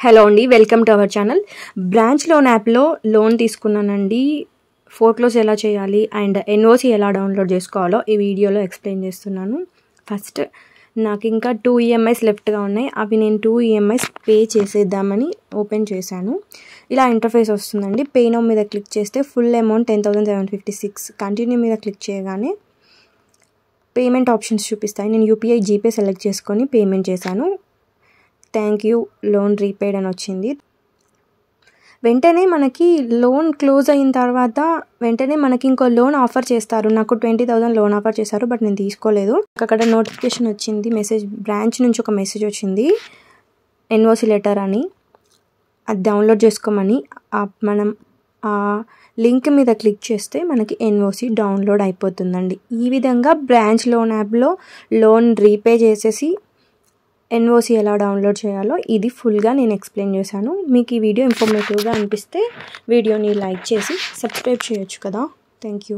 Hello అండి, welcome to our channel. Branch loan యాప్లో loan తీసుకున్నానండి. ఫోర్క్లోజ్ ఎలా చేయాలి అండ్ ఎన్ఓసి ఎలా డౌన్లోడ్ చేసుకోవాలో ఈ వీడియోలో ఎక్స్ప్లెయిన్ చేస్తున్నాను. ఫస్ట్ నాకు ఇంకా 2 EMIs లెఫ్ట్గా ఉన్నాయి. అవి నేను 2 EMIs పే చేసేద్దామని ఓపెన్ చేశాను. ఇలా ఇంటర్ఫేస్ వస్తుందండి. పే నౌ మీద క్లిక్ చేస్తే ఫుల్ అమౌంట్ 10,756. కంటిన్యూ మీద క్లిక్ చేయగానే పేమెంట్ ఆప్షన్స్ చూపిస్తాయి. నేను యూపీఐ జీపే సెలెక్ట్ చేసుకొని పేమెంట్ చేశాను. థ్యాంక్ యూ, లోన్ రీపేడ్ అని వచ్చింది. వెంటనే మనకి లోన్ క్లోజ్ అయిన తర్వాత వెంటనే మనకి ఇంకో లోన్ ఆఫర్ చేస్తారు. నాకు 20,000 లోన్ ఆఫర్ చేశారు, బట్ నేను తీసుకోలేదు. అక్కడ నోటిఫికేషన్ వచ్చింది, మెసేజ్ బ్రాంచ్ నుంచి ఒక మెసేజ్ వచ్చింది, ఎన్ఓసి లెటర్ అని. అది డౌన్లోడ్ చేసుకోమని మనం ఆ లింక్ మీద క్లిక్ చేస్తే మనకి ఎన్ఓసి డౌన్లోడ్ అయిపోతుందండి. ఈ విధంగా బ్రాంచ్ లోన్ యాప్లో లోన్ రీపే చేసేసి ఎన్ఓసి ఎలా డౌన్లోడ్ చేయాలో ఇది ఫుల్గా నేను ఎక్స్ప్లెయిన్ చేశాను. మీకు ఈ వీడియో ఇన్ఫర్మేటివ్గా అనిపిస్తే వీడియోని లైక్ చేసి సబ్స్క్రైబ్ చేయొచ్చు కదా. Thank you.